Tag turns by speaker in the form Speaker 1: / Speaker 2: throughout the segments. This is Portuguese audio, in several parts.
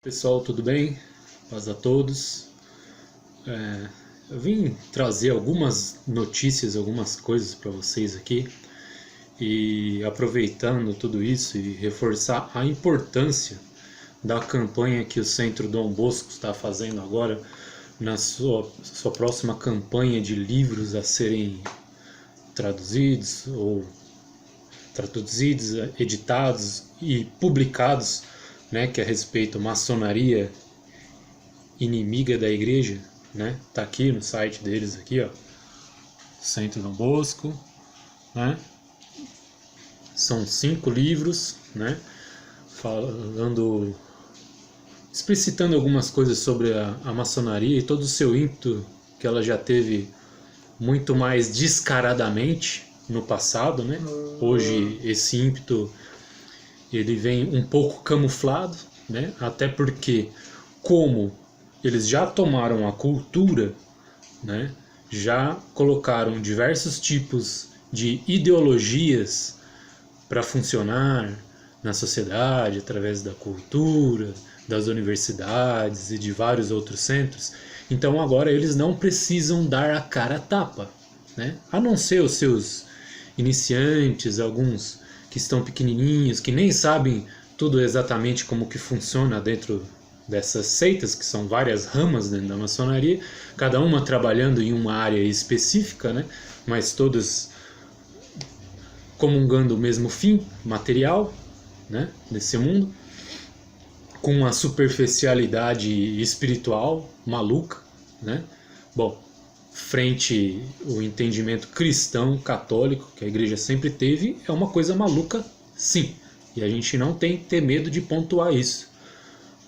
Speaker 1: Pessoal, tudo bem? Paz a todos. Eu vim trazer algumas notícias, algumas coisas para vocês aqui e aproveitando tudo isso e reforçar a importância da campanha que o Centro Dom Bosco está fazendo agora na sua próxima campanha de livros a serem traduzidos, editados e publicados, né, que é a respeito maçonaria inimiga da igreja, né? Tá aqui no site deles aqui, ó. Centro Dom Bosco, né? São 5 livros, né? Falando, explicitando algumas coisas sobre a maçonaria e todo o seu ímpeto que ela já teve muito mais descaradamente no passado, né? Hoje esse ímpeto ele vem um pouco camuflado, né? Até porque como eles já tomaram a cultura, né? Já colocaram diversos tipos de ideologias para funcionar na sociedade através da cultura, das universidades e de vários outros centros. Então agora eles não precisam dar a cara a tapa, né? A não ser os seus iniciantes, alguns que estão pequenininhos, que nem sabem tudo exatamente como que funciona dentro dessas seitas, que são várias ramas dentro da maçonaria, cada uma trabalhando em uma área específica, né? Mas todas comungando o mesmo fim material, né? Desse mundo, com uma superficialidade espiritual maluca, né? Bom, frente ao entendimento cristão, católico, que a igreja sempre teve, é uma coisa maluca, sim. E a gente não tem que ter medo de pontuar isso,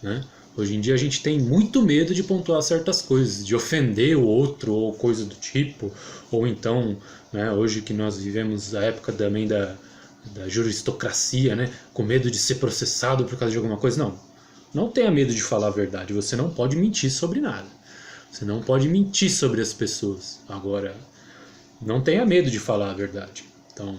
Speaker 1: né? Hoje em dia a gente tem muito medo de pontuar certas coisas, de ofender o outro ou coisa do tipo, ou então, né, hoje que nós vivemos a época também da juristocracia, né, com medo de ser processado por causa de alguma coisa. Não tenha medo de falar a verdade, você não pode mentir sobre nada. Você não pode mentir sobre as pessoas. Agora, não tenha medo de falar a verdade. Então,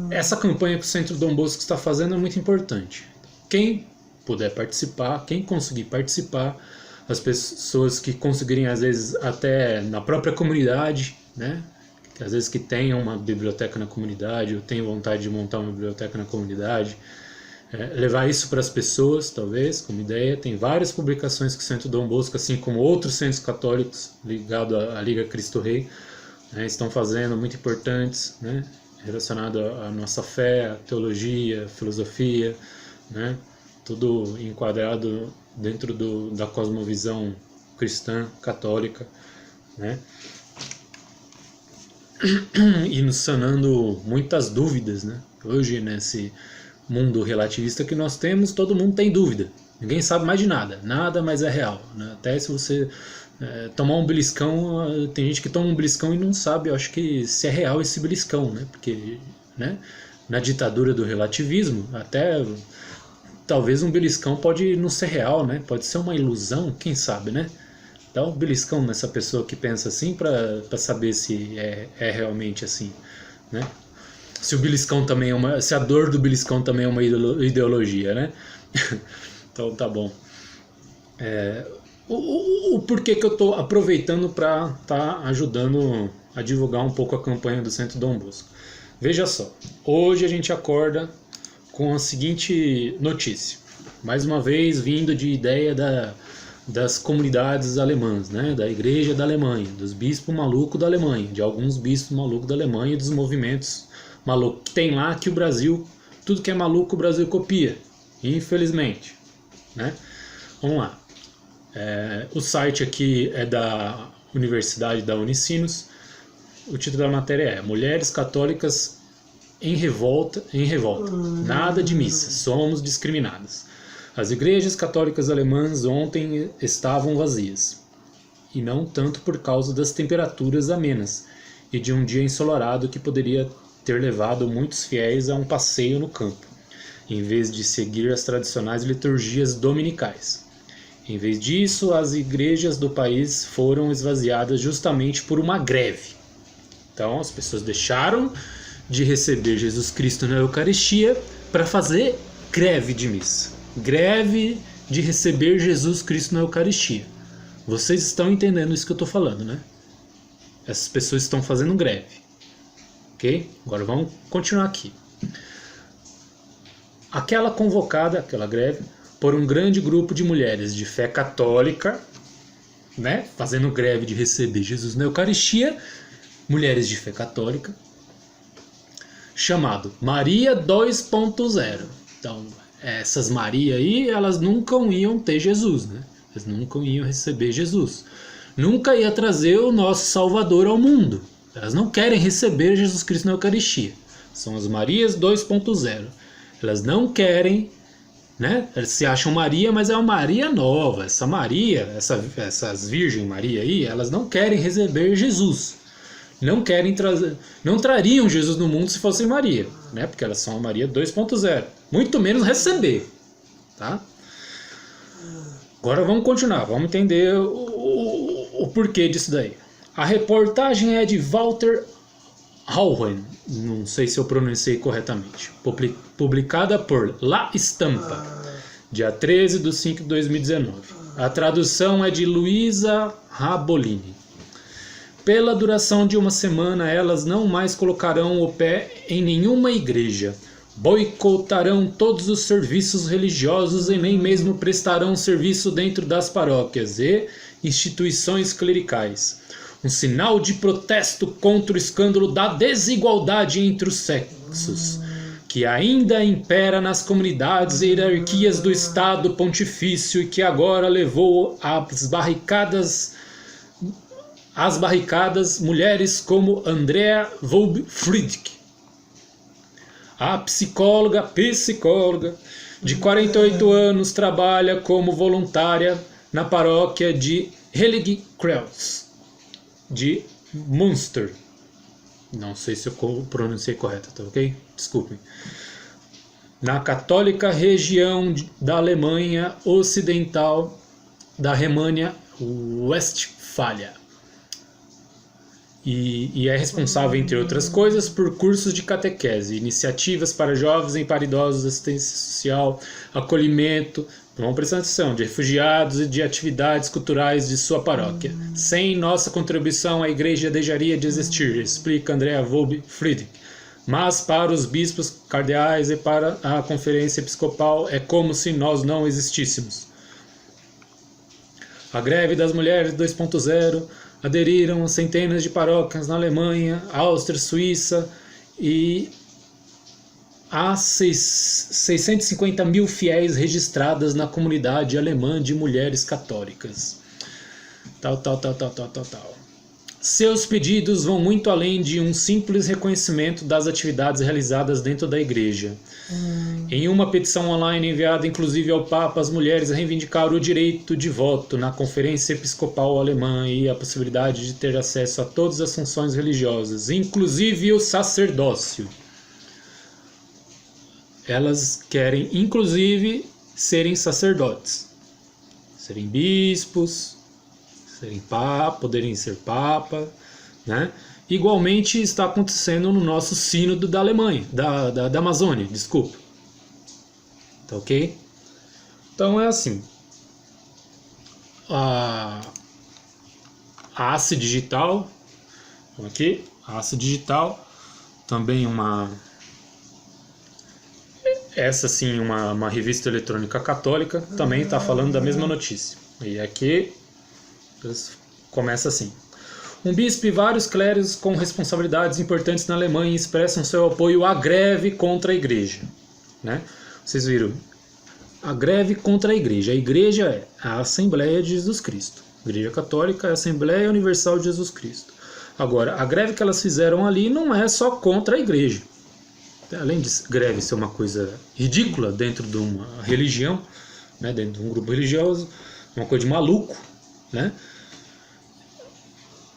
Speaker 1: essa campanha que o Centro Dom Bosco está fazendo é muito importante. Quem puder participar, quem conseguir participar, as pessoas que conseguirem, às vezes, até na própria comunidade, né? Que às vezes que tenham uma biblioteca na comunidade, ou tenham vontade de montar uma biblioteca na comunidade, levar isso para as pessoas, talvez, como ideia. Tem várias publicações que o Centro Dom Bosco, assim como outros centros católicos ligados à Liga Cristo Rei, né, estão fazendo, muito importantes, né, relacionado à nossa fé, à teologia, à filosofia, né, tudo enquadrado dentro da cosmovisão cristã, católica, né, e nos sanando muitas dúvidas, né. Hoje, nesse mundo relativista que nós temos, todo mundo tem dúvida. Ninguém sabe mais de nada. Nada mais é real, né? Até se você tomar um beliscão, tem gente que toma um beliscão e não sabe, eu acho que se é real esse beliscão, né? Porque, né, na ditadura do relativismo, até talvez um beliscão pode não ser real, né? Pode ser uma ilusão, quem sabe, né? Dá um beliscão nessa pessoa que pensa assim para saber se é realmente assim, né? Se o beliscão também se a dor do beliscão também é uma ideologia, né? Então tá bom. O porquê que eu estou aproveitando para estar ajudando a divulgar um pouco a campanha do Centro Dom Bosco. Veja só, hoje a gente acorda com a seguinte notícia. Mais uma vez vindo de ideia das comunidades alemãs, né? Da igreja da Alemanha, dos bispos malucos da Alemanha, de alguns bispos malucos da Alemanha e dos movimentos maluco que tem lá, que o Brasil, tudo que é maluco o Brasil copia, infelizmente, né? Vamos lá. O site aqui é da Universidade da Unicinos. O título da matéria é Mulheres Católicas em revolta. Nada de missa, somos discriminadas. As igrejas católicas alemãs ontem estavam vazias, e não tanto por causa das temperaturas amenas e de um dia ensolarado que poderia ter levado muitos fiéis a um passeio no campo, em vez de seguir as tradicionais liturgias dominicais. Em vez disso, as igrejas do país foram esvaziadas justamente por uma greve. Então, as pessoas deixaram de receber Jesus Cristo na Eucaristia para fazer greve de missa. greve de receber Jesus Cristo na Eucaristia. Vocês estão entendendo isso que eu estou falando, né? Essas pessoas estão fazendo greve. Ok? Agora vamos continuar aqui. Aquela convocada, aquela greve, por um grande grupo de mulheres de fé católica, né? Fazendo greve de receber Jesus na Eucaristia, mulheres de fé católica, chamado Maria 2.0. Então, essas Maria aí, elas nunca iam ter Jesus, né? Elas nunca iam receber Jesus. Nunca ia trazer o nosso Salvador ao mundo. Elas não querem receber Jesus Cristo na Eucaristia. São as Marias 2.0. Elas não querem, né? Elas se acham Maria, mas é uma Maria nova. Essa Maria, essas Virgem Maria aí, elas não querem receber Jesus. Não querem trazer, não trariam Jesus no mundo se fossem Maria, né? Porque elas são a Maria 2.0. Muito menos receber, tá? Agora vamos continuar, vamos entender o porquê disso daí. A reportagem é de Walter Hauwen, não sei se eu pronunciei corretamente, publicada por La Stampa, dia 13/5/2019. A tradução é de Luisa Rabolini. Pela duração de uma semana, elas não mais colocarão o pé em nenhuma igreja, boicotarão todos os serviços religiosos e nem mesmo prestarão serviço dentro das paróquias e instituições clericais. Um sinal de protesto contra o escândalo da desigualdade entre os sexos, que ainda impera nas comunidades e hierarquias do Estado Pontifício e que agora levou às barricadas mulheres como Andrea Wolb-Friedrich. A psicóloga de 48 anos trabalha como voluntária na paróquia de Heiligkreuz de Münster. Não sei se eu pronunciei correto, tá ok? Desculpem. Na católica região da Alemanha Ocidental, da Remânia Westfália. E é responsável, entre outras coisas, por cursos de catequese, iniciativas para jovens e para idosos, assistência social, acolhimento, vamos prestar atenção, de refugiados e de atividades culturais de sua paróquia. Sem nossa contribuição, a igreja deixaria de existir, explica Andrea Wolb-Friedrich. Mas para os bispos, cardeais e para a conferência episcopal é como se nós não existíssemos. A greve das mulheres 2.0 aderiram centenas de paróquias na Alemanha, Áustria, Suíça e há 650 mil fiéis registradas na comunidade alemã de mulheres católicas. Tal. Seus pedidos vão muito além de um simples reconhecimento das atividades realizadas dentro da igreja. Em uma petição online enviada inclusive ao Papa, as mulheres reivindicaram o direito de voto na Conferência Episcopal Alemã e a possibilidade de ter acesso a todas as funções religiosas, inclusive o sacerdócio. Elas querem, inclusive, serem sacerdotes, serem bispos, poderem ser papa, né? Igualmente está acontecendo no nosso sínodo da Alemanha, da Amazônia, desculpa. Tá ok? Então é assim. A Ace Digital, aqui, a Ace Digital, também essa sim, uma revista eletrônica católica, também está falando da mesma notícia. E aqui começa assim. Um bispo e vários clérigos com responsabilidades importantes na Alemanha expressam seu apoio à greve contra a igreja. Né? Vocês viram? A greve contra a igreja. A igreja é a Assembleia de Jesus Cristo. A igreja católica é a Assembleia Universal de Jesus Cristo. Agora, a greve que elas fizeram ali não é só contra a igreja. Além de greve ser uma coisa ridícula dentro de uma religião, né, dentro de um grupo religioso, uma coisa de maluco, né?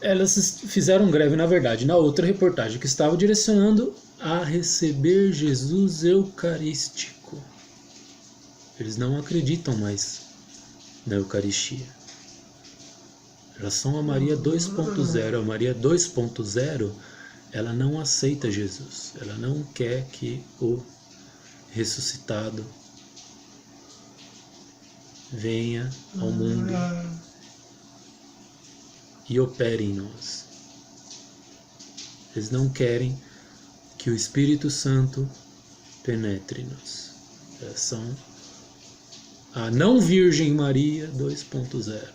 Speaker 1: Elas fizeram greve, na verdade, na outra reportagem que estava direcionando a receber Jesus Eucarístico. Eles não acreditam mais na Eucaristia. Elas são a Maria 2.0. A Maria 2.0, ela não aceita Jesus. Ela não quer que o ressuscitado venha ao mundo e opere em nós. Eles não querem que o Espírito Santo penetre-nos. São a não Virgem Maria 2.0.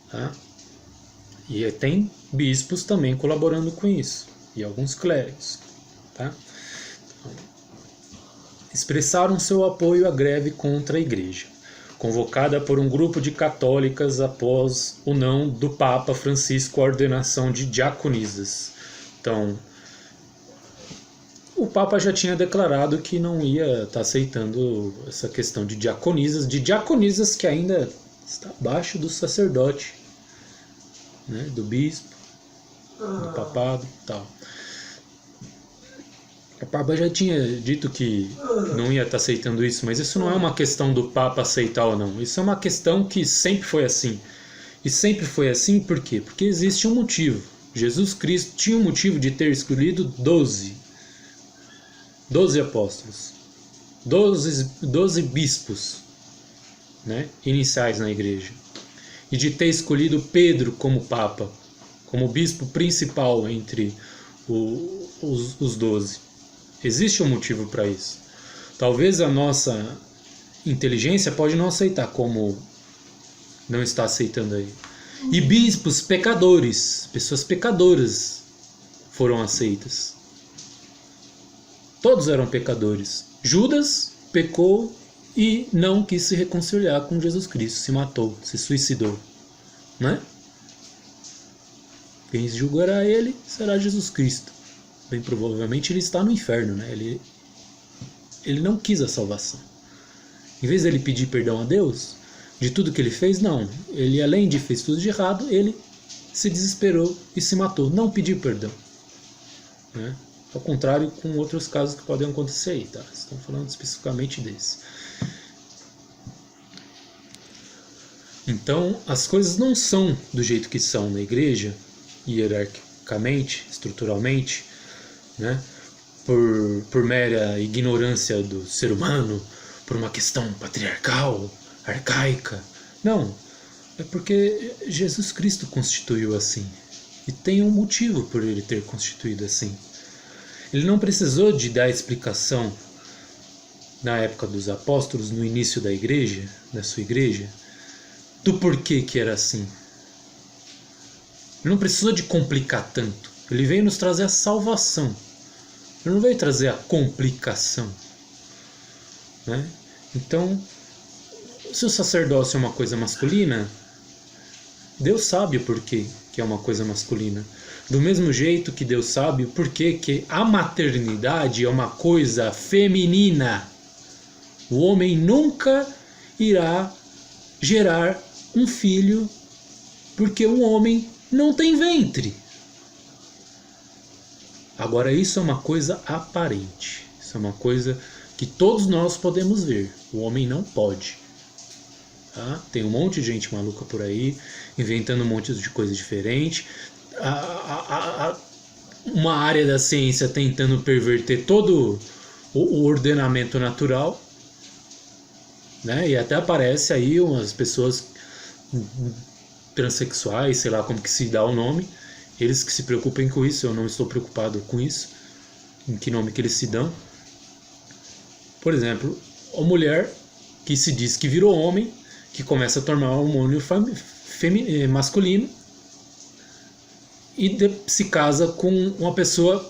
Speaker 1: Tá? E tem bispos também colaborando com isso. E alguns clérigos. Tá? Então, expressaram seu apoio à greve contra a Igreja, convocada por um grupo de católicas após o não do Papa Francisco à ordenação de diaconisas. Então, o Papa já tinha declarado que não ia estar aceitando essa questão de diaconisas que ainda está abaixo do sacerdote, né, do bispo, do papado e tal. O Papa já tinha dito que não ia estar aceitando isso, mas isso não é uma questão do Papa aceitar ou não. Isso é uma questão que sempre foi assim. E sempre foi assim por quê? Porque existe um motivo. Jesus Cristo tinha um motivo de ter escolhido 12 apóstolos, 12 bispos, né, iniciais na igreja. E de ter escolhido Pedro como Papa, como bispo principal entre os 12. Existe um motivo para isso. Talvez a nossa inteligência pode não aceitar, como não está aceitando aí. E bispos pecadores, pessoas pecadoras, foram aceitas. Todos eram pecadores. Judas pecou e não quis se reconciliar com Jesus Cristo, se matou, se suicidou, né? Quem julgará ele será Jesus Cristo. Bem provavelmente ele está no inferno, né? Ele não quis a salvação. Em vez dele pedir perdão a Deus de tudo que ele fez, não. Ele, além de fez tudo de errado, ele se desesperou e se matou. Não pediu perdão, né? Ao contrário com outros casos que podem acontecer aí, tá? Estamos falando especificamente desse. Então, as coisas não são do jeito que são na igreja, hierarquicamente, estruturalmente, né? Por mera ignorância do ser humano, por uma questão patriarcal, arcaica. Não, é porque Jesus Cristo constituiu assim. E tem um motivo por ele ter constituído assim. Ele não precisou de dar explicação na época dos apóstolos, no início da igreja, da sua igreja, do porquê que era assim. Ele não precisou de complicar tanto. Ele veio nos trazer a salvação. Ele não veio trazer a complicação, né? Então, se o sacerdócio é uma coisa masculina, Deus sabe o porquê que é uma coisa masculina. Do mesmo jeito que Deus sabe o porquê que a maternidade é uma coisa feminina. O homem nunca irá gerar um filho porque um homem não tem ventre. Agora isso é uma coisa aparente. Isso é uma coisa que todos nós podemos ver. O homem não pode. Tá? Tem um monte de gente maluca por aí, inventando um monte de coisa diferente. Uma área da ciência tentando perverter todo o ordenamento natural, né? E até aparece aí umas pessoas transexuais, sei lá como que se dá o nome, eles que se preocupem com isso, eu não estou preocupado com isso, em que nome que eles se dão. Por exemplo, a mulher que se diz que virou homem, que começa a tomar hormônio masculino e se casa com uma pessoa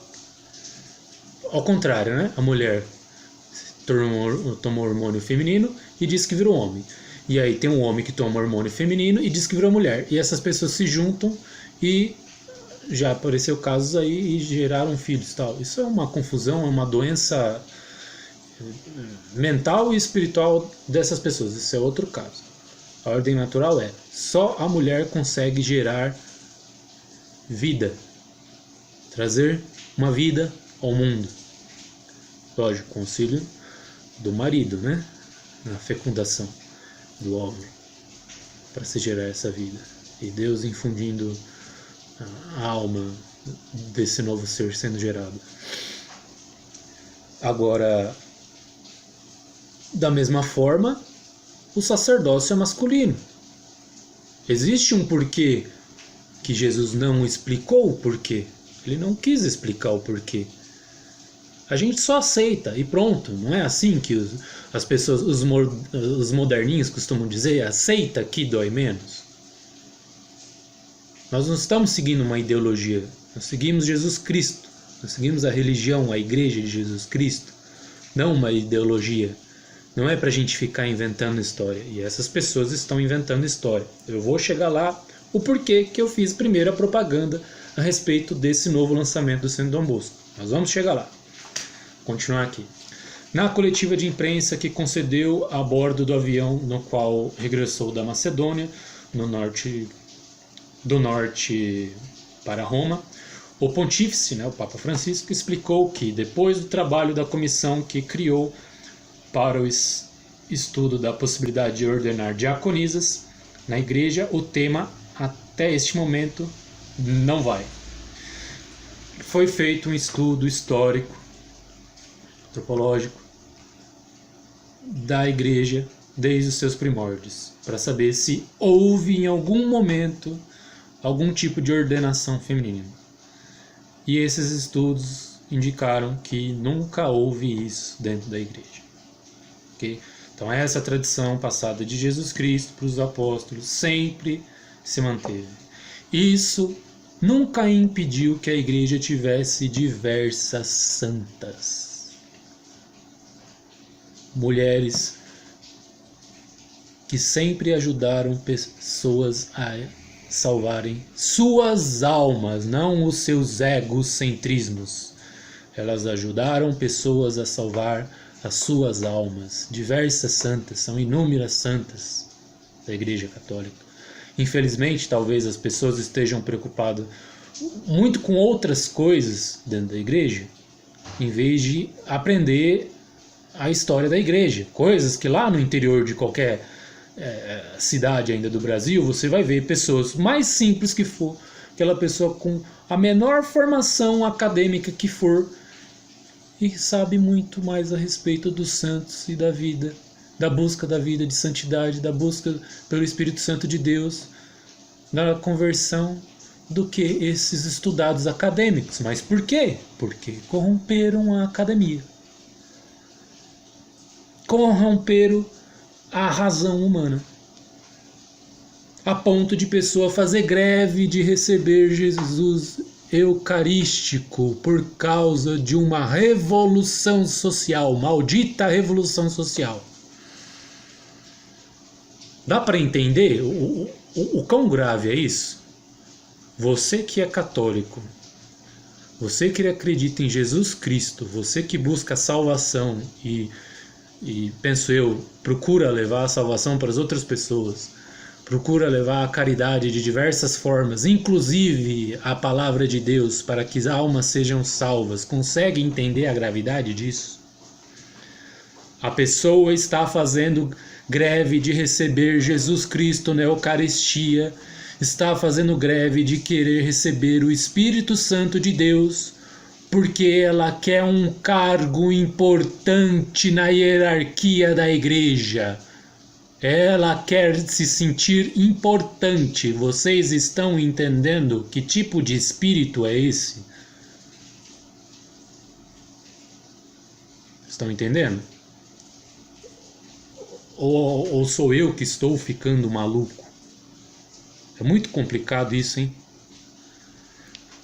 Speaker 1: ao contrário, né? A mulher tomou hormônio feminino e diz que virou homem. E aí tem um homem que toma hormônio feminino e diz que virou mulher. E essas pessoas se juntam e já apareceu casos aí e geraram filhos, tal. Isso é uma confusão, é uma doença mental e espiritual dessas pessoas. Isso é outro caso. A ordem natural é: só a mulher consegue gerar vida, trazer uma vida ao mundo. Lógico, com o auxílio do marido, né? Na fecundação do óvulo, para se gerar essa vida. E Deus infundindo a alma desse novo ser sendo gerado. Agora, da mesma forma, o sacerdócio é masculino. Existe um porquê que Jesus não explicou o porquê. Ele não quis explicar o porquê. A gente só aceita e pronto. Não é assim que as pessoas, os moderninhos costumam dizer, aceita que dói menos. Nós não estamos seguindo uma ideologia, nós seguimos Jesus Cristo, nós seguimos a religião, a igreja de Jesus Cristo, não uma ideologia. Não é pra gente ficar inventando história, e essas pessoas estão inventando história. Eu vou chegar lá, o porquê que eu fiz primeiro a propaganda a respeito desse novo lançamento do Centro Dom Bosco. Nós vamos chegar lá. Continuar aqui. Na coletiva de imprensa que concedeu a bordo do avião no qual regressou da Macedônia, do norte para Roma, o pontífice, o Papa Francisco, explicou que depois do trabalho da comissão que criou para o estudo da possibilidade de ordenar diaconisas na igreja, o tema até este momento não vai. Foi feito um estudo histórico, antropológico da igreja desde os seus primórdios, para saber se houve em algum momento algum tipo de ordenação feminina. E esses estudos indicaram que nunca houve isso dentro da igreja. Okay? Então essa tradição passada de Jesus Cristo para os apóstolos sempre se manteve. Isso nunca impediu que a igreja tivesse diversas santas. Mulheres que sempre ajudaram pessoas a salvarem suas almas, não os seus egocentrismos. Elas ajudaram pessoas a salvar as suas almas. Diversas santas, são inúmeras santas da Igreja Católica. Infelizmente, talvez as pessoas estejam preocupadas muito com outras coisas dentro da igreja, em vez de aprender a história da igreja. Coisas que lá no interior de qualquer cidade ainda do Brasil, você vai ver pessoas mais simples que for, aquela pessoa com a menor formação acadêmica que for, e sabe muito mais a respeito dos santos e da vida, da busca da vida de santidade, da busca pelo Espírito Santo de Deus, da conversão, do que esses estudados acadêmicos. Mas por quê? Porque corromperam a academia. Corromperam a razão humana, a ponto de pessoa fazer greve de receber Jesus eucarístico por causa de uma revolução social, maldita revolução social. Dá para entender o quão grave é isso? Você que é católico, você que acredita em Jesus Cristo, você que busca a salvação e penso eu, procura levar a salvação para as outras pessoas, procura levar a caridade de diversas formas, inclusive a palavra de Deus, para que as almas sejam salvas, consegue entender a gravidade disso? A pessoa está fazendo greve de receber Jesus Cristo na Eucaristia, está fazendo greve de querer receber o Espírito Santo de Deus, porque ela quer um cargo importante na hierarquia da igreja. Ela quer se sentir importante. Vocês estão entendendo que tipo de espírito é esse? Estão entendendo? Ou sou eu que estou ficando maluco? É muito complicado isso, hein?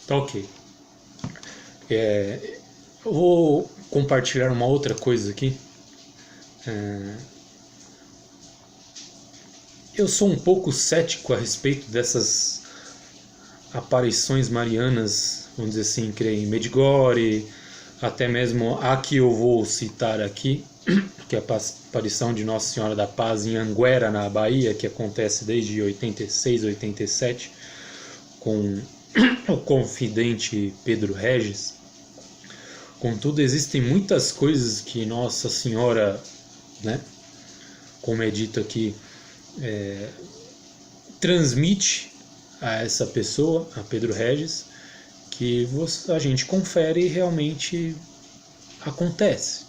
Speaker 1: Tá ok. Eu vou compartilhar uma outra coisa aqui. Eu sou um pouco cético a respeito dessas aparições marianas, vamos dizer assim, creio em Medjugorje, até mesmo a que eu vou citar aqui, que é a aparição de Nossa Senhora da Paz em Anguera, na Bahia, que acontece desde 86, 87, com o confidente Pedro Regis. Contudo, existem muitas coisas que Nossa Senhora, como é dito aqui, transmite a essa pessoa, a Pedro Regis, que a gente confere e realmente acontece.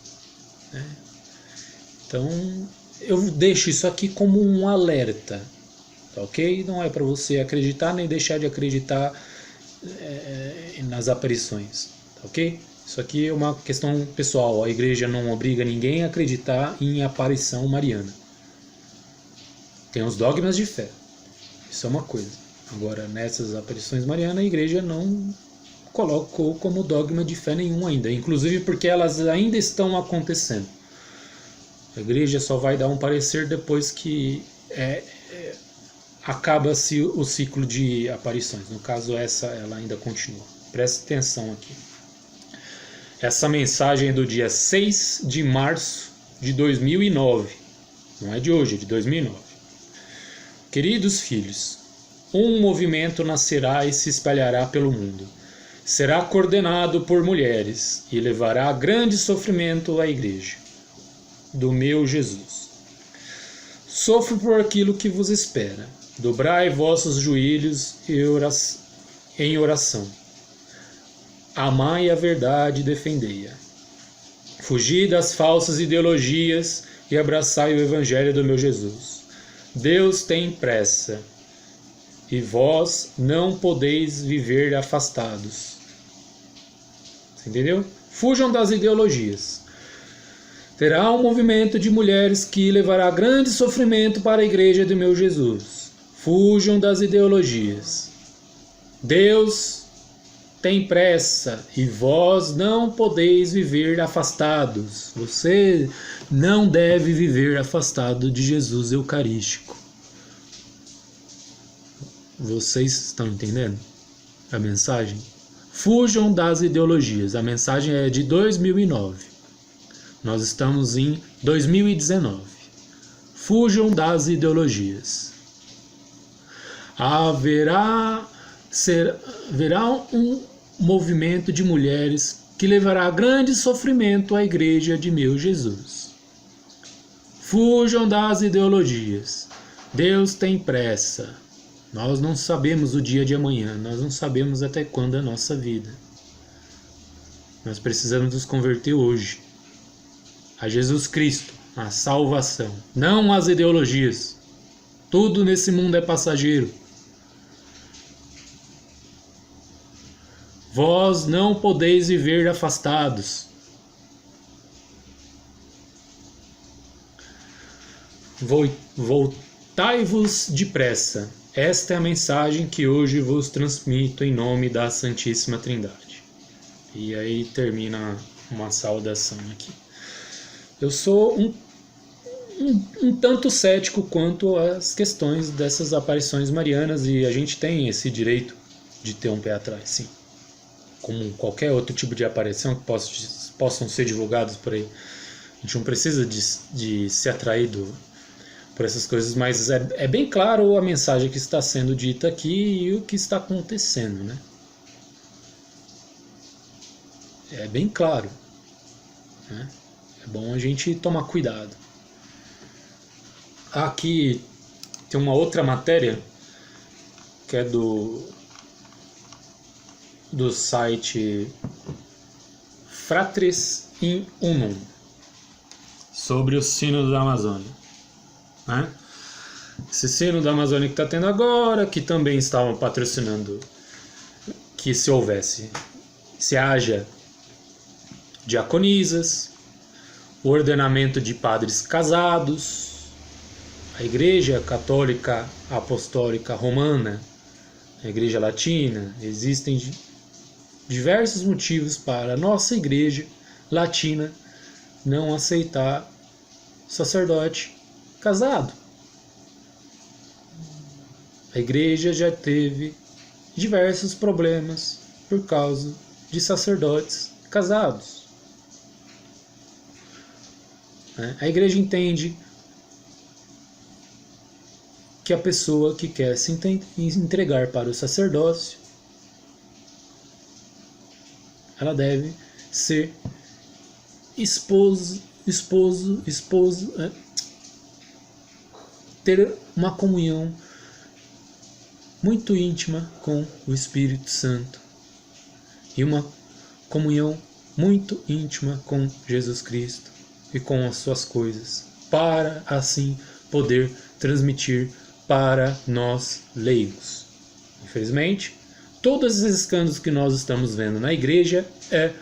Speaker 1: Então, eu deixo isso aqui como um alerta, tá ok? Não é para você acreditar nem deixar de acreditar nas aparições, tá ok? Isso aqui é uma questão pessoal, a igreja não obriga ninguém a acreditar em aparição mariana. Tem os dogmas de fé, isso é uma coisa. Agora, nessas aparições marianas, a igreja não colocou como dogma de fé nenhum ainda, inclusive porque elas ainda estão acontecendo. A igreja só vai dar um parecer depois que acaba-se o ciclo de aparições. No caso, essa ela ainda continua. Preste atenção aqui. Essa mensagem é do dia 6 de março de 2009. Não é de hoje, é de 2009. Queridos filhos, um movimento nascerá e se espalhará pelo mundo. Será coordenado por mulheres e levará grande sofrimento à igreja do meu Jesus. Sofro por aquilo que vos espera. Dobrai vossos joelhos em oração. Amai a verdade e defendei-a. Fugi das falsas ideologias e abraçai o evangelho do meu Jesus. Deus tem pressa, e vós não podeis viver afastados. Você entendeu? Fujam das ideologias. Terá um movimento de mulheres que levará grande sofrimento para a igreja do meu Jesus. Fujam das ideologias. Deus tem pressa e vós não podeis viver afastados. Você não deve viver afastado de Jesus Eucarístico. Vocês estão entendendo a mensagem? Fujam das ideologias. A mensagem é de 2009. Nós estamos em 2019. Fujam das ideologias. Haverá um movimento de mulheres que levará grande sofrimento à igreja de meu Jesus. Fujam das ideologias. Deus tem pressa. Nós não sabemos o dia de amanhã, nós não sabemos até quando é a nossa vida. Nós precisamos nos converter hoje a Jesus Cristo, a salvação, não às ideologias. Tudo nesse mundo é passageiro. Vós não podeis viver afastados. Voltai-vos depressa. Esta é a mensagem que hoje vos transmito em nome da Santíssima Trindade. E aí termina uma saudação aqui. Eu sou um tanto cético quanto às questões dessas aparições marianas e a gente tem esse direito de ter um pé atrás, sim. Como qualquer outro tipo de aparição que possam ser divulgados por aí. A gente não precisa de ser atraído por essas coisas, mas é bem claro a mensagem que está sendo dita aqui e o que está acontecendo, né? É bem claro, né? É bom a gente tomar cuidado. Aqui tem uma outra matéria que é do site Fratres in Unum, sobre o sino da Amazônia, né? Esse sino da Amazônia que está tendo agora, que também estavam patrocinando que se haja diaconisas, o ordenamento de padres casados. A Igreja Católica Apostólica Romana, a Igreja Latina, existem diversos motivos para a nossa Igreja Latina não aceitar sacerdote casado. A Igreja já teve diversos problemas por causa de sacerdotes casados. A Igreja entende que a pessoa que quer se entregar para o sacerdócio, ela deve ser esposo, ter uma comunhão muito íntima com o Espírito Santo e uma comunhão muito íntima com Jesus Cristo e com as suas coisas. para assim poder transmitir para nós leigos. Infelizmente, todos esses escândalos que nós estamos vendo na igreja é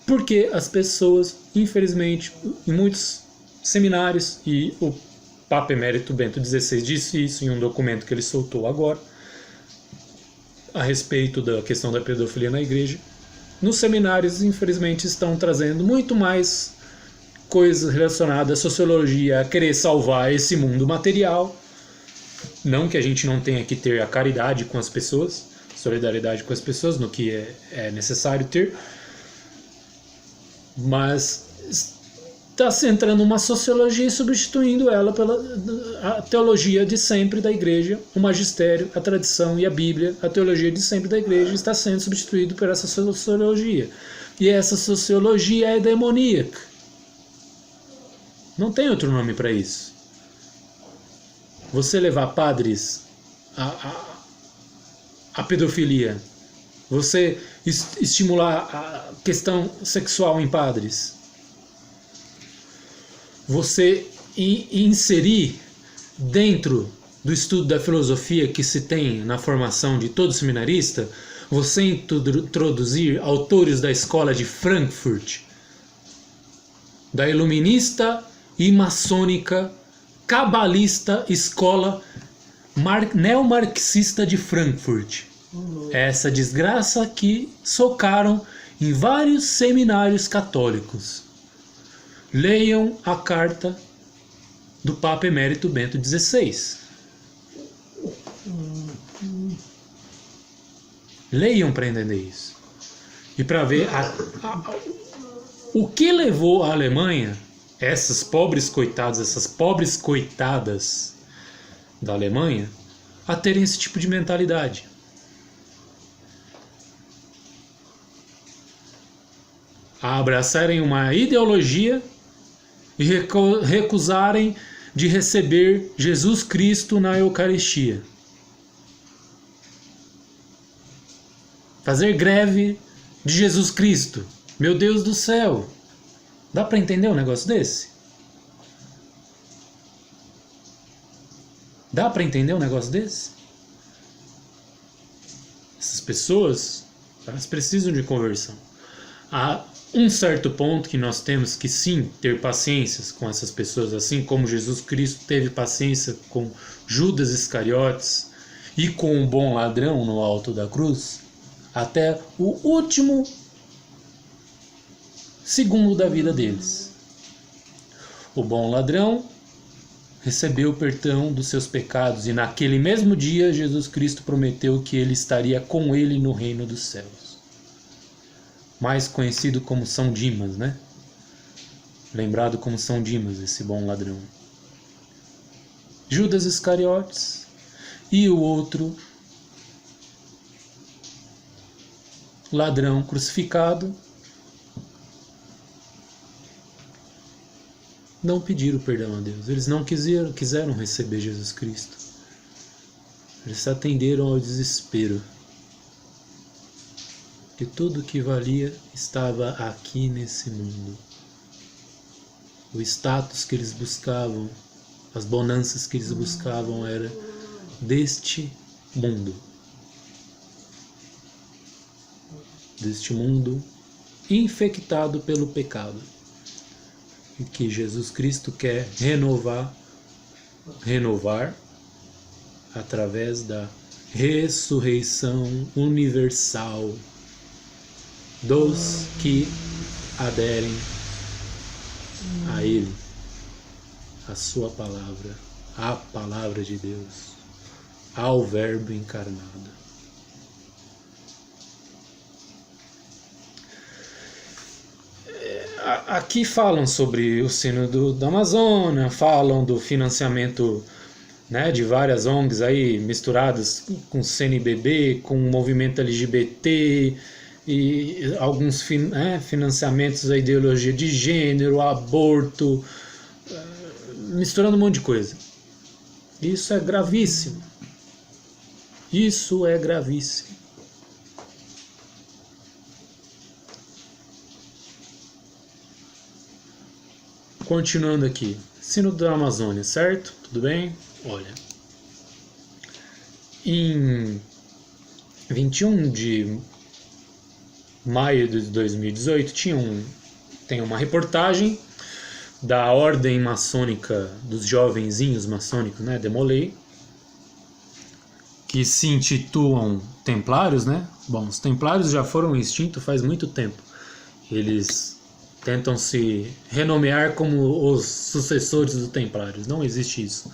Speaker 1: porque as pessoas, infelizmente, em muitos seminários, e o Papa Emérito Bento XVI disse isso em um documento que ele soltou agora, a respeito da questão da pedofilia na igreja, nos seminários, infelizmente, estão trazendo muito mais coisas relacionadas à sociologia, a querer salvar esse mundo material. Não que a gente não tenha que ter a caridade com as pessoas, solidariedade com as pessoas, no que é necessário ter, mas está centrando uma sociologia e substituindo ela pela a teologia de sempre da igreja, o magistério, a tradição e a Bíblia. A teologia de sempre da igreja está sendo substituído por essa sociologia. E essa sociologia é demoníaca. Não tem outro nome para isso. Você levar padres a pedofilia, você estimular a questão sexual em padres, você inserir dentro do estudo da filosofia que se tem na formação de todo seminarista, você introduzir autores da escola de Frankfurt, da iluminista e maçônica cabalista escola neomarxista de Frankfurt. Essa desgraça que socaram em vários seminários católicos. Leiam a carta do Papa Emérito Bento XVI. Leiam para entender isso. E para ver o que levou a Alemanha, essas pobres coitadas da Alemanha, a terem esse tipo de mentalidade. A abraçarem uma ideologia e recusarem de receber Jesus Cristo na Eucaristia. Fazer greve de Jesus Cristo. Meu Deus do céu! Dá para entender um negócio desse? Dá para entender um negócio desse? Essas pessoas, elas precisam de conversão. Há um certo ponto que nós temos que sim ter paciência com essas pessoas, assim como Jesus Cristo teve paciência com Judas Iscariotes e com o bom ladrão no alto da cruz, até o último segundo da vida deles. O bom ladrão recebeu o perdão dos seus pecados e naquele mesmo dia Jesus Cristo prometeu que ele estaria com ele no reino dos céus. Mais conhecido como São Dimas, né? Lembrado como São Dimas, esse bom ladrão. Judas Iscariotes e o outro ladrão crucificado não pediram perdão a Deus. Eles não quiseram receber Jesus Cristo. Eles se atenderam ao desespero. Que tudo que valia estava aqui nesse mundo. O status que eles buscavam, as bonanças que eles buscavam era deste mundo. Deste mundo infectado pelo pecado. E que Jesus Cristo quer renovar através da ressurreição universal dos que aderem a Ele, a sua palavra, a palavra de Deus, ao Verbo encarnado. Aqui falam sobre o Sínodo da Amazônia, falam do financiamento, né, de várias ONGs aí misturadas com CNBB, com o movimento LGBT e alguns financiamentos à ideologia de gênero, aborto, misturando um monte de coisa. Isso é gravíssimo. Isso é gravíssimo. Continuando aqui, Sínodo da Amazônia, certo? Tudo bem? Olha, em 21 de maio de 2018 tem uma reportagem da Ordem Maçônica dos Jovenzinhos Maçônicos, né, Demolei, que se intitulam Templários, né? Bom, os Templários já foram extintos faz muito tempo. Eles tentam se renomear como os sucessores dos Templários. Não existe isso.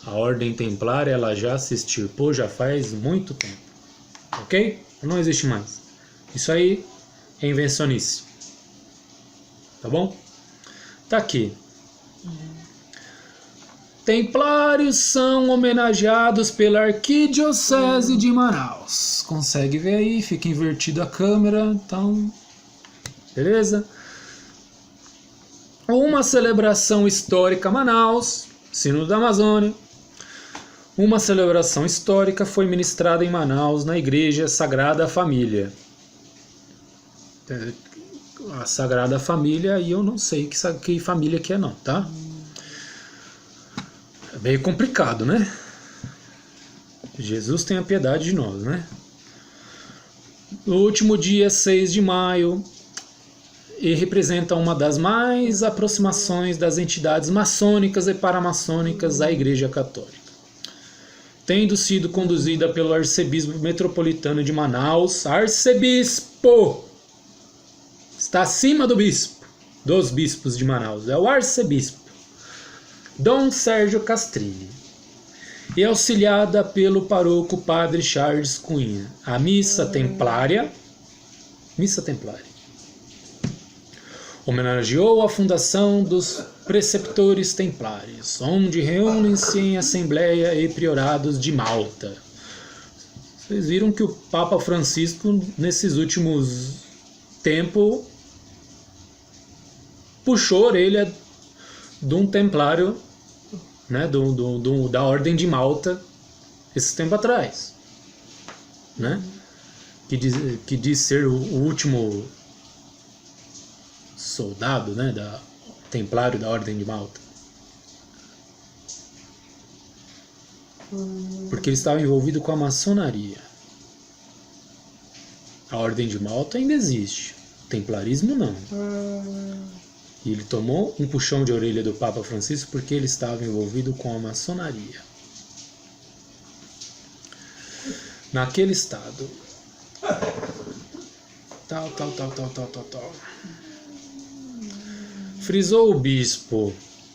Speaker 1: A Ordem Templária ela já se extirpou já faz muito tempo. Ok? Não existe mais. Isso aí é invencionice. Tá bom? Tá aqui. Templários são homenageados pela Arquidiocese de Manaus. Consegue ver aí? Fica invertida a câmera. Então, beleza? Uma celebração histórica Manaus, Sínodo da Amazônia. Uma celebração histórica foi ministrada em Manaus na Igreja Sagrada Família. A Sagrada Família, aí eu não sei que família que é não, tá? É meio complicado, né? Jesus tenha piedade de nós, né? No último dia 6 de maio, e representa uma das mais aproximações das entidades maçônicas e paramaçônicas à Igreja Católica. Tendo sido conduzida pelo arcebispo metropolitano de Manaus, arcebispo! Está acima do bispo, dos bispos de Manaus, é o arcebispo, Dom Sérgio Castrilli, e auxiliada pelo paroco Padre Charles Cunha. A missa templária, homenageou a fundação dos preceptores templários, onde reúnem-se em assembleia e priorados de Malta. Vocês viram que o Papa Francisco, nesses últimos tempos, puxou a orelha de um templário, né, da Ordem de Malta, esse tempo atrás, né, que diz ser o último soldado, né, templário da Ordem de Malta, porque ele estava envolvido com a maçonaria. A Ordem de Malta ainda existe, o templarismo não. E ele tomou um puxão de orelha do Papa Francisco porque ele estava envolvido com a maçonaria. Naquele estado. Tal. Frisou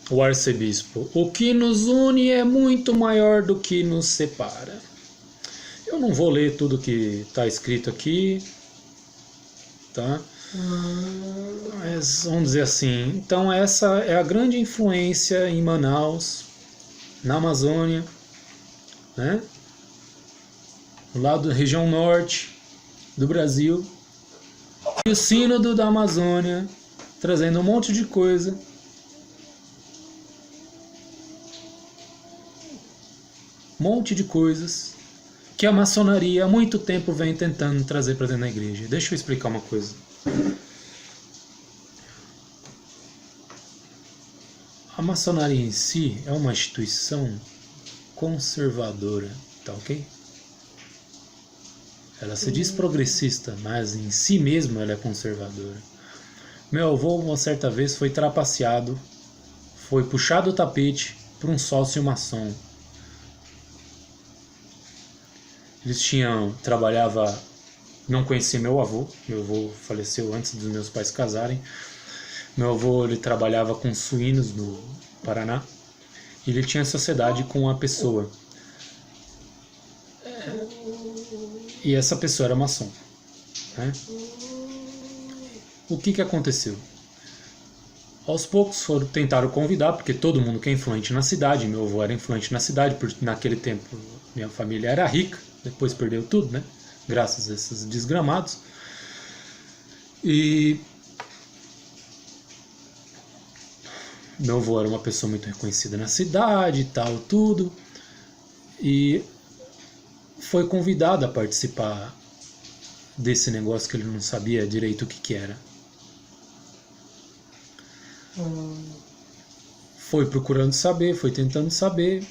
Speaker 1: o arcebispo, o que nos une é muito maior do que nos separa. Eu não vou ler tudo que está escrito aqui, tá? Mas, vamos dizer assim, então essa é a grande influência em Manaus, na Amazônia, né? No lado da região norte do Brasil, e o Sínodo da Amazônia, trazendo um monte de coisa, coisas que a maçonaria há muito tempo vem tentando trazer para dentro da igreja. Deixa eu explicar uma coisa. A maçonaria em si é uma instituição conservadora, tá ok? Ela se diz progressista, mas em si mesma ela é conservadora. Meu avô, uma certa vez, foi trapaceado, foi puxado o tapete por um sócio maçom. Eles não conhecia meu avô faleceu antes dos meus pais casarem. Meu avô, ele trabalhava com suínos no Paraná, e ele tinha sociedade com uma pessoa. E essa pessoa era maçom, né? O que aconteceu? Aos poucos tentaram convidar, porque todo mundo que é influente na cidade, meu avô era influente na cidade, porque naquele tempo minha família era rica, depois perdeu tudo, né? Graças a esses desgramados. E meu avô era uma pessoa muito reconhecida na cidade e tal, tudo. E foi convidado a participar desse negócio que ele não sabia direito o que era. foi procurando saber, foi tentando saber,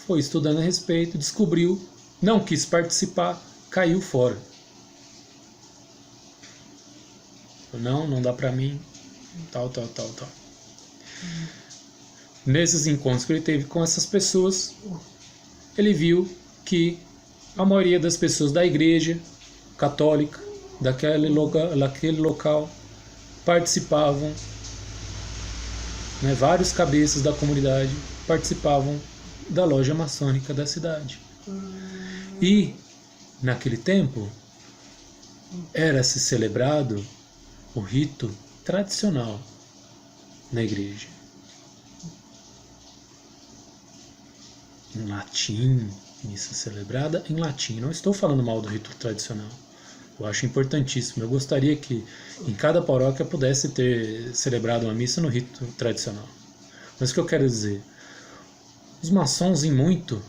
Speaker 1: foi estudando a respeito, descobriu, não quis participar, caiu fora. Não dá pra mim, tal. Nesses encontros que ele teve com essas pessoas, ele viu que a maioria das pessoas da igreja católica, daquele local, participavam, né, vários cabeças da comunidade participavam da loja maçônica da cidade. E, naquele tempo, era-se celebrado o rito tradicional na igreja. Em latim, missa celebrada em latim. Não estou falando mal do rito tradicional. Eu acho importantíssimo. Eu gostaria que em cada paróquia pudesse ter celebrado uma missa no rito tradicional. Mas o que eu quero dizer? Os maçons, em muito,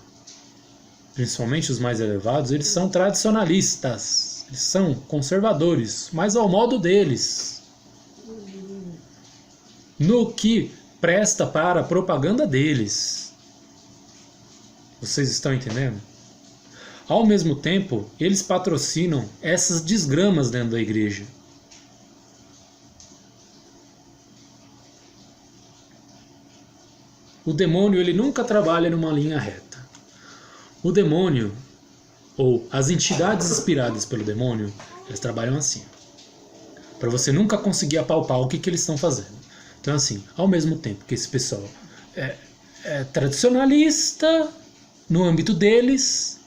Speaker 1: principalmente os mais elevados, eles são tradicionalistas. Eles são conservadores, mas ao modo deles. No que presta para a propaganda deles. Vocês estão entendendo? Ao mesmo tempo, eles patrocinam essas desgramas dentro da igreja. O demônio, ele nunca trabalha numa linha reta. O demônio, ou as entidades inspiradas pelo demônio, elas trabalham assim. Para você nunca conseguir apalpar o que eles estão fazendo. Então, assim, ao mesmo tempo que esse pessoal é tradicionalista no âmbito deles,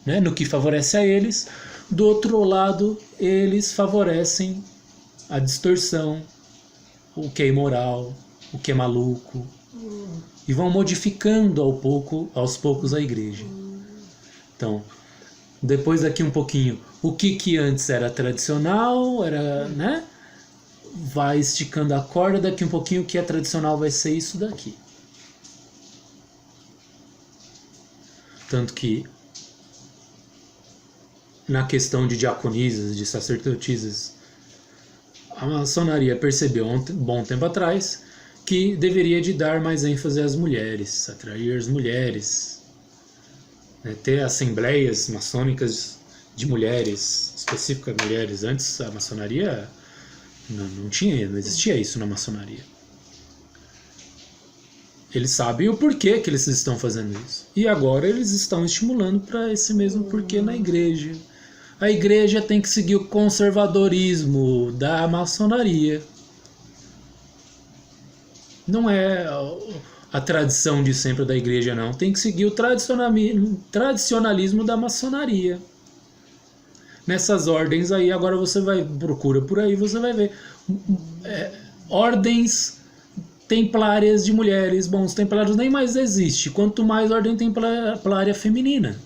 Speaker 1: né, no que favorece a eles, do outro lado, eles favorecem a distorção, o que é imoral, o que é maluco, e vão modificando aos poucos a igreja. Então, depois daqui um pouquinho, o que antes era tradicional, era, né, vai esticando a corda, daqui um pouquinho o que é tradicional vai ser isso daqui. Tanto que na questão de diaconisas, de sacerdotisas, a maçonaria percebeu um bom tempo atrás que deveria de dar mais ênfase às mulheres, atrair as mulheres, né, ter assembleias maçônicas de mulheres, específicas mulheres. Antes a maçonaria não existia isso na maçonaria. Eles sabem o porquê que eles estão fazendo isso. E agora eles estão estimulando para esse mesmo porquê na igreja. A igreja tem que seguir o conservadorismo da maçonaria. Não é a tradição de sempre da igreja, não. Tem que seguir o tradicionalismo da maçonaria. Nessas ordens aí, agora você procura por aí, você vai ver ordens templárias de mulheres. Bom, os templários nem mais existe. Quanto mais ordem templária feminina.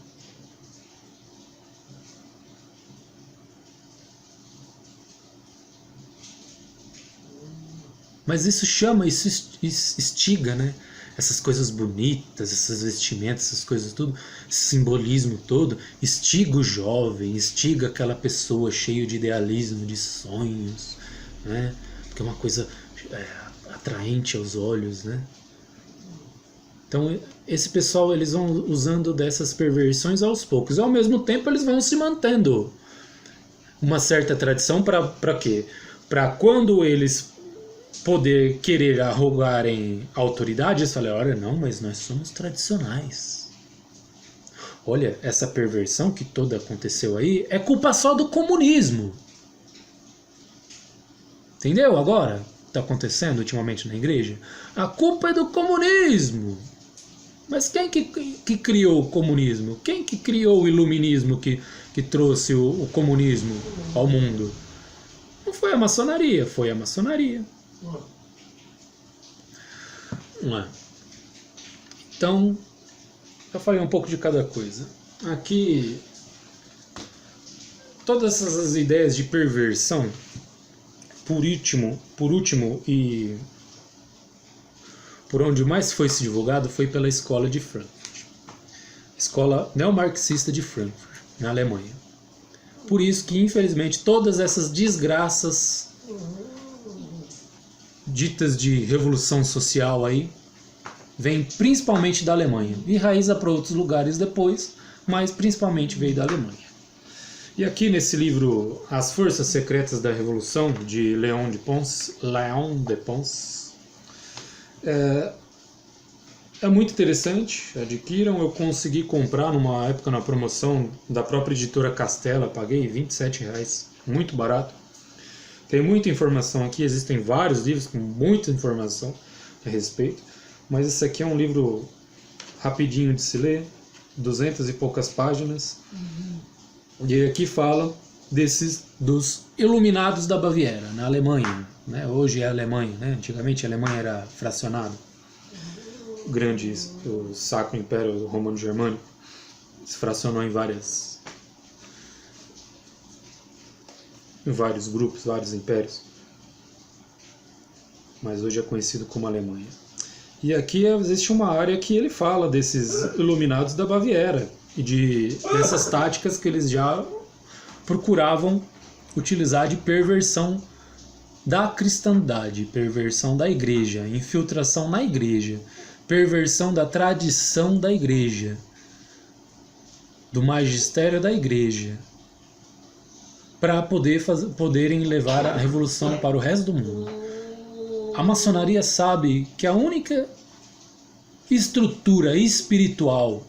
Speaker 1: Mas isso instiga, né? Essas coisas bonitas, essas vestimentas, essas coisas tudo, esse simbolismo todo, instiga o jovem, instiga aquela pessoa cheia de idealismo, de sonhos, né? Porque é uma coisa atraente aos olhos, né? Então, esse pessoal, eles vão usando dessas perversões aos poucos. Ao mesmo tempo, eles vão se mantendo uma certa tradição para quê? Para quando eles querer arrogarem autoridade, eles falam, olha, não, mas nós somos tradicionais. Olha, essa perversão que toda aconteceu aí é culpa só do comunismo. Entendeu agora? Está acontecendo ultimamente na igreja? A culpa é do comunismo. Mas quem que criou o comunismo? Quem que criou o iluminismo que trouxe o comunismo ao mundo? Não foi a maçonaria, foi a maçonaria. Então, eu falei um pouco de cada coisa. Aqui, todas essas ideias de perversão, por último e por onde mais foi se divulgado foi pela escola de Frankfurt, escola neomarxista de Frankfurt, na Alemanha. Por isso que, infelizmente, todas essas desgraças ditas de revolução social aí vem principalmente da Alemanha. Enraiza para outros lugares depois, mas principalmente veio da Alemanha. E aqui nesse livro As Forças Secretas da Revolução, de Léon de Pons, é muito interessante, adquiram. Eu consegui comprar numa época na promoção da própria editora Castela, paguei R$27, muito barato. Tem muita informação aqui, existem vários livros com muita informação a respeito, mas esse aqui é um livro rapidinho de se ler, 200 e poucas páginas, e aqui fala dos Iluminados da Baviera, na Alemanha, né? Hoje é a Alemanha, né? Antigamente a Alemanha era fracionada, o Sacro Império Romano-Germânico se fracionou em vários grupos, vários impérios, mas hoje é conhecido como Alemanha. E aqui existe uma área que ele fala desses Iluminados da Baviera e dessas táticas que eles já procuravam utilizar de perversão da cristandade, perversão da igreja, infiltração na igreja, perversão da tradição da igreja, do magistério da igreja, para poderem levar a revolução para o resto do mundo. A maçonaria sabe que a única estrutura espiritual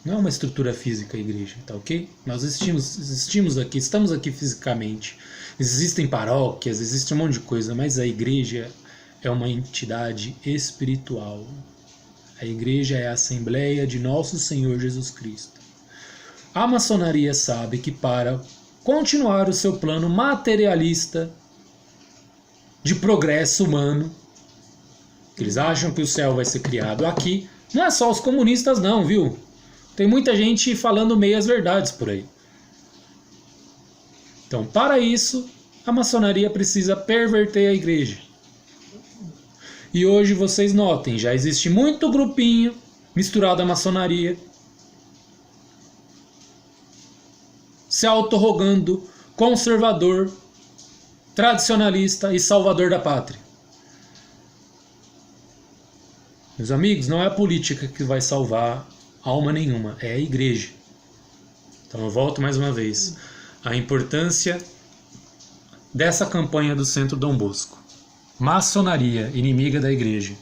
Speaker 1: não é uma estrutura física, a igreja, tá ok? Nós existimos aqui, estamos aqui fisicamente. Existem paróquias, existe um monte de coisa, mas a igreja é uma entidade espiritual. A igreja é a Assembleia de Nosso Senhor Jesus Cristo. A maçonaria sabe que para continuar o seu plano materialista de progresso humano, eles acham que o céu vai ser criado aqui, não é só os comunistas não, viu? Tem muita gente falando meias verdades por aí. Então, para isso, a maçonaria precisa perverter a igreja. E hoje vocês notem, já existe muito grupinho misturado à maçonaria, se autorrogando conservador, tradicionalista e salvador da pátria. Meus amigos, não é a política que vai salvar alma nenhuma, é a igreja. Então eu volto mais uma vez. A importância dessa campanha do Centro Dom Bosco. Maçonaria, inimiga da igreja.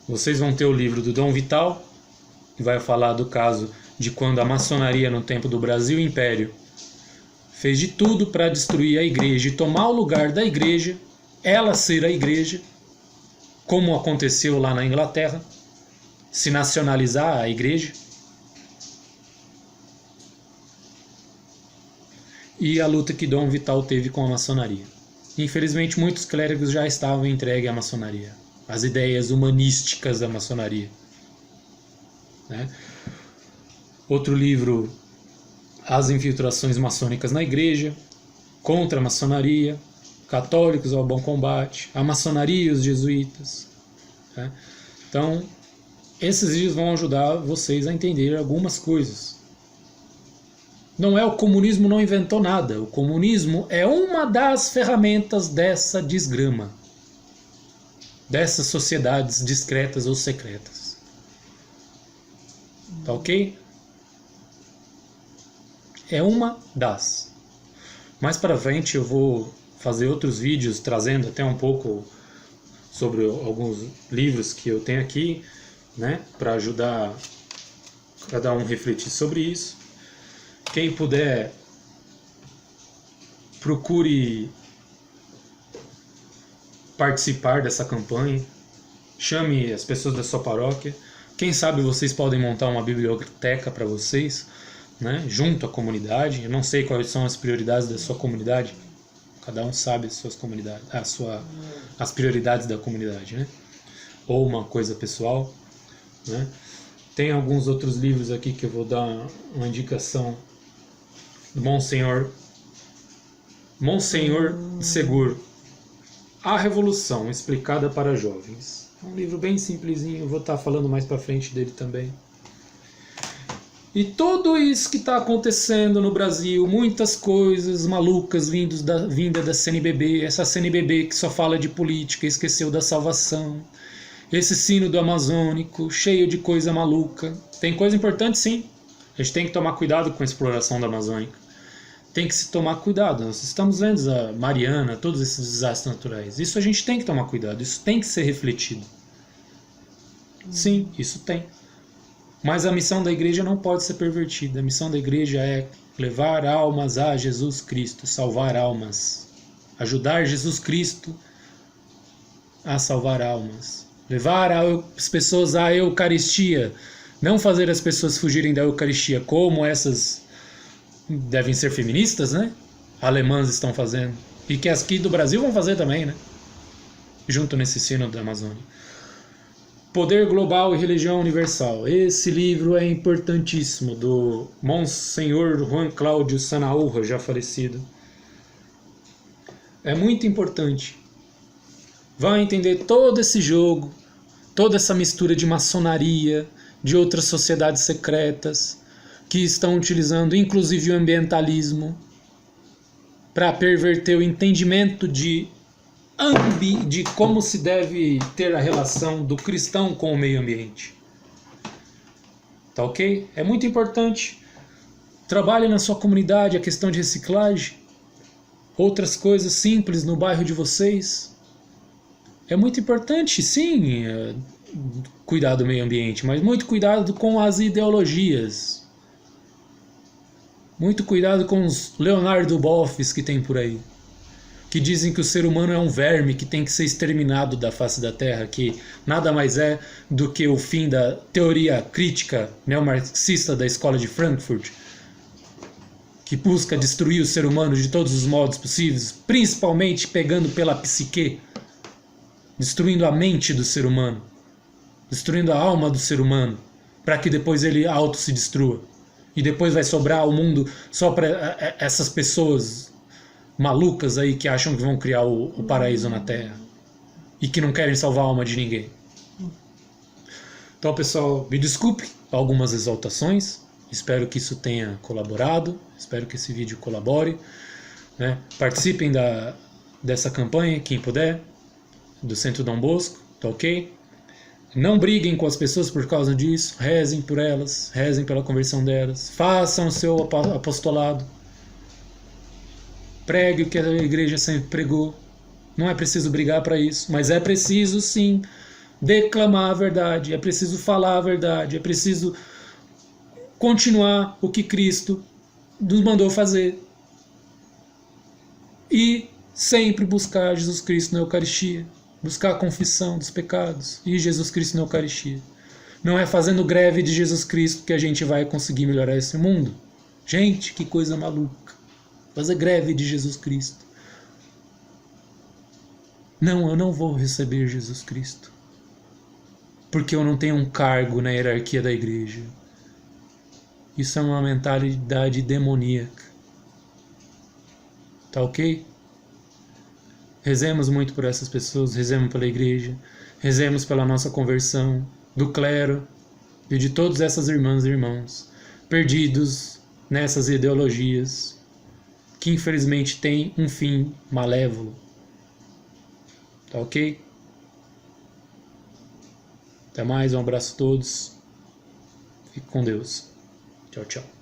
Speaker 1: Vocês vão ter o livro do Dom Vital, que vai falar do caso de quando a maçonaria no tempo do Brasil Império fez de tudo para destruir a igreja e tomar o lugar da igreja, ela ser a igreja, como aconteceu lá na Inglaterra, se nacionalizar a igreja. E a luta que Dom Vital teve com a maçonaria. Infelizmente, muitos clérigos já estavam entregues à maçonaria, às ideias humanísticas da maçonaria, né? Outro livro, As Infiltrações Maçônicas na Igreja, Contra a Maçonaria, Católicos ao Bom Combate, a Maçonaria e os Jesuítas, né? Então, esses livros vão ajudar vocês a entender algumas coisas. Não é o comunismo, não inventou nada. O comunismo é uma das ferramentas dessa desgrama, dessas sociedades discretas ou secretas. Tá ok? É uma das. Mais para frente eu vou fazer outros vídeos trazendo até um pouco sobre alguns livros que eu tenho aqui, né, para ajudar cada um a refletir sobre isso. Quem puder, procure participar dessa campanha, chame as pessoas da sua paróquia. Quem sabe vocês podem montar uma biblioteca para vocês, né, junto à comunidade. Eu não sei quais são as prioridades da sua comunidade, cada um sabe as suas comunidades, as prioridades da comunidade, né, ou uma coisa pessoal, né. Tem alguns outros livros aqui que eu vou dar uma indicação do Monsenhor Seguro, A Revolução Explicada para Jovens. É um livro bem simplesinho, eu vou estar falando mais para frente dele também. E tudo isso que está acontecendo no Brasil, muitas coisas malucas vinda da CNBB, essa CNBB que só fala de política, esqueceu da salvação, esse sínodo amazônico, cheio de coisa maluca. Tem coisa importante sim, a gente tem que tomar cuidado com a exploração da Amazônia. Tem que se tomar cuidado, nós estamos vendo a Mariana, todos esses desastres naturais. Isso a gente tem que tomar cuidado, isso tem que ser refletido. Sim, isso tem. Mas a missão da igreja não pode ser pervertida. A missão da igreja é levar almas a Jesus Cristo, salvar almas. Ajudar Jesus Cristo a salvar almas. Levar as pessoas à Eucaristia. Não fazer as pessoas fugirem da Eucaristia, como essas devem ser feministas, né? Alemãs estão fazendo. E que as aqui do Brasil vão fazer também, né? Junto nesse sínodo da Amazônia. Poder Global e Religião Universal. Esse livro é importantíssimo, do Monsenhor Juan Cláudio Sanaúja, já falecido. É muito importante. Vai entender todo esse jogo, toda essa mistura de maçonaria, de outras sociedades secretas, que estão utilizando inclusive o ambientalismo para perverter o entendimento de como se deve ter a relação do cristão com o meio ambiente. Tá ok? É muito importante. Trabalhe na sua comunidade a questão de reciclagem, outras coisas simples no bairro de vocês. É muito importante, sim, cuidar do meio ambiente, mas muito cuidado com as ideologias. Muito cuidado com os Leonardo Boffs que tem por aí, que dizem que o ser humano é um verme que tem que ser exterminado da face da Terra, que nada mais é do que o fim da teoria crítica neomarxista da escola de Frankfurt, que busca destruir o ser humano de todos os modos possíveis, principalmente pegando pela psique, destruindo a mente do ser humano, destruindo a alma do ser humano, para que depois ele auto se destrua. E depois vai sobrar o mundo só para essas pessoas malucas aí que acham que vão criar o paraíso na Terra e que não querem salvar a alma de ninguém. Então, pessoal, me desculpe algumas exaltações, espero que isso tenha colaborado, espero que esse vídeo colabore, né? Participem dessa campanha, quem puder, do Centro Dom Bosco, tá ok? Não briguem com as pessoas por causa disso, rezem por elas, rezem pela conversão delas, façam o seu apostolado, pregue o que a igreja sempre pregou. Não é preciso brigar para isso, mas é preciso sim declamar a verdade, é preciso falar a verdade, é preciso continuar o que Cristo nos mandou fazer. E sempre buscar Jesus Cristo na Eucaristia, buscar a confissão dos pecados e Jesus Cristo na Eucaristia. Não é fazendo greve de Jesus Cristo que a gente vai conseguir melhorar esse mundo. Gente, que coisa maluca. Fazer greve de Jesus Cristo. Não, eu não vou receber Jesus Cristo, porque eu não tenho um cargo na hierarquia da igreja. Isso é uma mentalidade demoníaca. Tá ok? Rezemos muito por essas pessoas, rezemos pela igreja, rezemos pela nossa conversão, do clero e de todas essas irmãs e irmãos perdidos nessas ideologias que infelizmente têm um fim malévolo. Tá ok? Até mais, um abraço a todos. Fique com Deus. Tchau, tchau.